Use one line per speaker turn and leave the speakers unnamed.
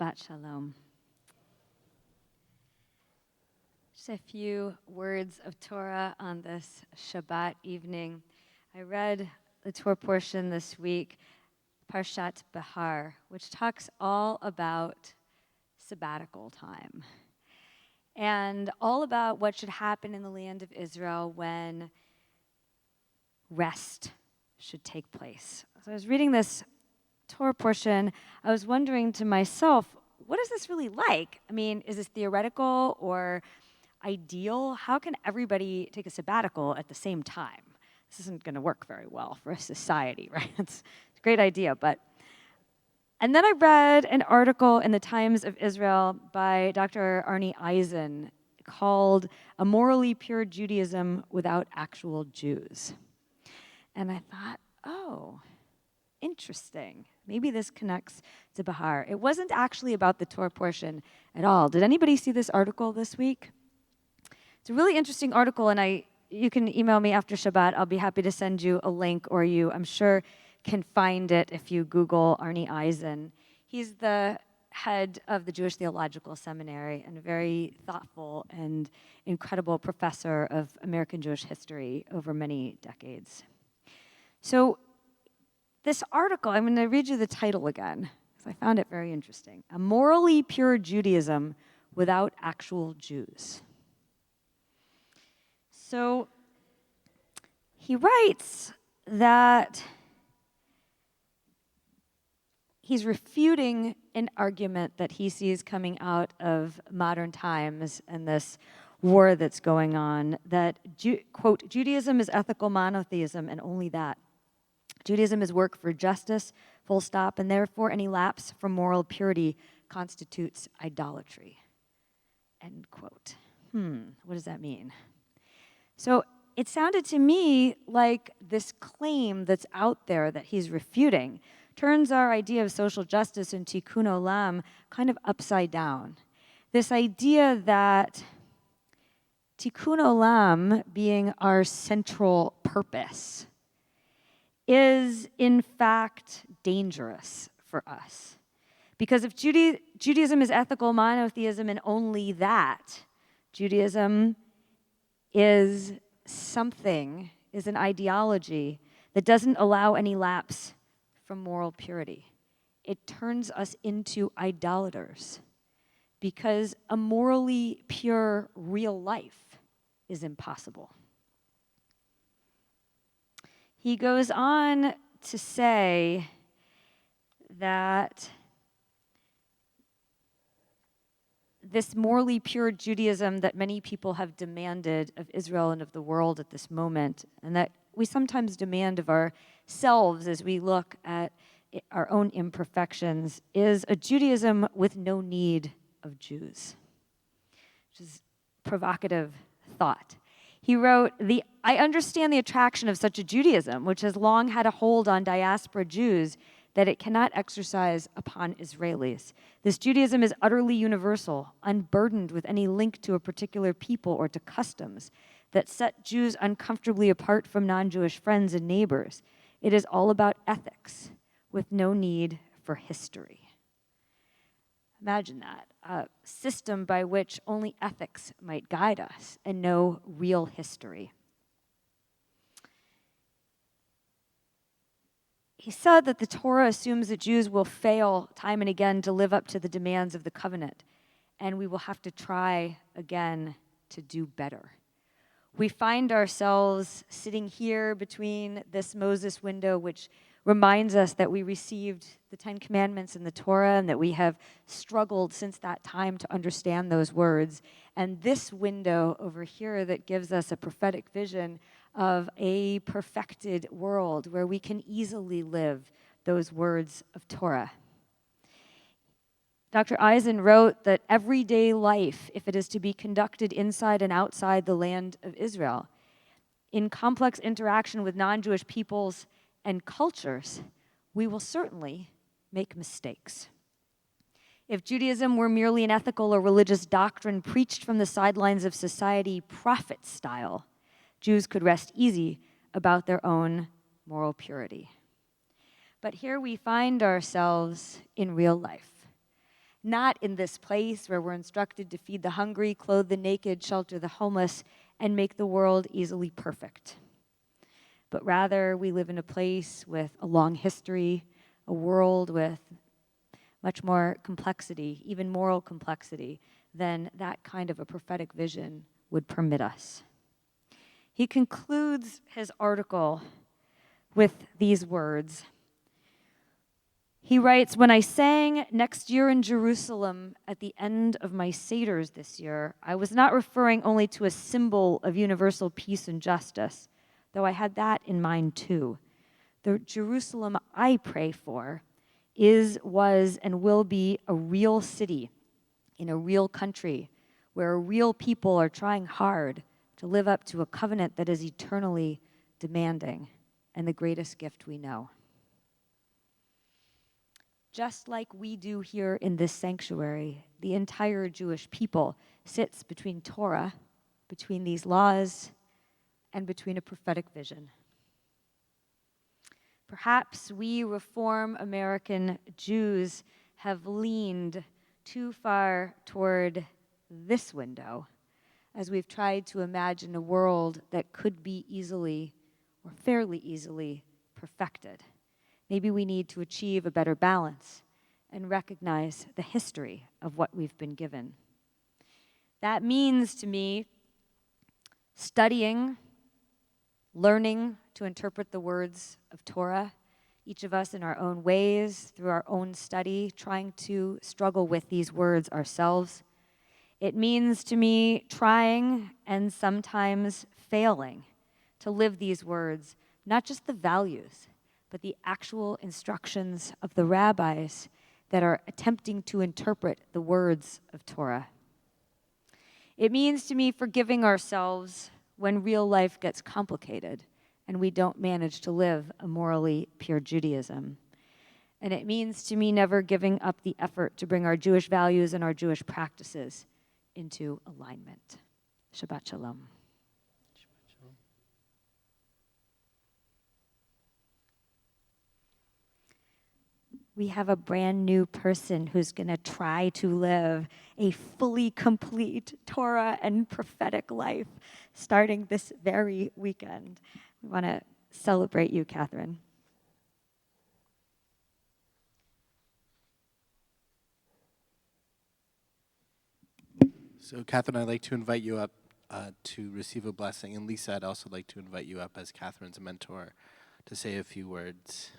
Shabbat Shalom. Just a few words of Torah on this Shabbat evening. I read the Torah portion this week, Parshat Behar, which talks all about sabbatical time and all about what should happen in the land of Israel when rest should take place. So I was reading this Torah portion, I was wondering to myself, what is this really like? I mean, is this theoretical or ideal? How can everybody take a sabbatical at the same time? This isn't going to work very well for a society, right? It's a great idea, and then I read an article in the Times of Israel by Dr. Arnie Eisen called A Morally Pure Judaism Without Actual Jews. And I thought, oh, interesting. Maybe this connects to Behar. It wasn't actually about the Torah portion at all. Did anybody see this article this week? It's a really interesting article, and you can email me after Shabbat. I'll be happy to send you a link, or I'm sure, can find it if you Google Arnie Eisen. He's the head of the Jewish Theological Seminary and a very thoughtful and incredible professor of American Jewish history over many decades. So this article, I'm going to read you the title again, because I found it very interesting. A Morally Pure Judaism Without Actual Jews. So he writes that he's refuting an argument that he sees coming out of modern times and this war that's going on, that, quote, Judaism is ethical monotheism and only that. Judaism is work for justice, full stop, and therefore any lapse from moral purity constitutes idolatry, end quote. What does that mean? So it sounded to me like this claim that's out there that he's refuting turns our idea of social justice and tikkun olam kind of upside down. This idea that tikkun olam being our central purpose is in fact dangerous for us. Because if Judaism is ethical monotheism and only that, Judaism is an ideology that doesn't allow any lapse from moral purity. It turns us into idolaters because a morally pure real life is impossible. He goes on to say that this morally pure Judaism that many people have demanded of Israel and of the world at this moment, and that we sometimes demand of ourselves as we look at our own imperfections, is a Judaism with no need of Jews, which is provocative thought. He wrote, I understand the attraction of such a Judaism, which has long had a hold on diaspora Jews that it cannot exercise upon Israelis. This Judaism is utterly universal, unburdened with any link to a particular people or to customs that set Jews uncomfortably apart from non-Jewish friends and neighbors. It is all about ethics, with no need for history. Imagine that, a system by which only ethics might guide us and no real history. He said that the Torah assumes that Jews will fail time and again to live up to the demands of the covenant, and we will have to try again to do better. We find ourselves sitting here between this Moses window, which reminds us that we received the Ten Commandments in the Torah and that we have struggled since that time to understand those words, and this window over here that gives us a prophetic vision of a perfected world where we can easily live those words of Torah. Dr. Eisen wrote that everyday life, if it is to be conducted inside and outside the land of Israel, in complex interaction with non-Jewish peoples and cultures, we will certainly make mistakes. If Judaism were merely an ethical or religious doctrine preached from the sidelines of society, prophet style, Jews could rest easy about their own moral purity. But here we find ourselves in real life. Not in this place where we're instructed to feed the hungry, clothe the naked, shelter the homeless, and make the world easily perfect. But rather, we live in a place with a long history, a world with much more complexity, even moral complexity, than that kind of a prophetic vision would permit us. He concludes his article with these words. He writes, "When I sang Next Year in Jerusalem at the end of my Seders this year, I was not referring only to a symbol of universal peace and justice, though I had that in mind too. The Jerusalem I pray for is, was, and will be a real city in a real country where real people are trying hard to live up to a covenant that is eternally demanding and the greatest gift we know." Just like we do here in this sanctuary, the entire Jewish people sits between Torah, between these laws, and between a prophetic vision. Perhaps we Reform American Jews have leaned too far toward this window as we've tried to imagine a world that could be easily or fairly easily perfected. Maybe we need to achieve a better balance and recognize the history of what we've been given. That means to me studying, learning to interpret the words of Torah, each of us in our own ways, through our own study, trying to struggle with these words ourselves. It means to me trying and sometimes failing to live these words, not just the values, but the actual instructions of the rabbis that are attempting to interpret the words of Torah. It means to me forgiving ourselves when real life gets complicated and we don't manage to live a morally pure Judaism. And it means to me never giving up the effort to bring our Jewish values and our Jewish practices into alignment. Shabbat shalom. We have a brand new person who's going to try to live a fully complete Torah and prophetic life starting this very weekend. We want to celebrate you, Catherine.
So, Catherine, I'd like to invite you up to receive a blessing. And Lisa, I'd also like to invite you up as Catherine's mentor to say a few words.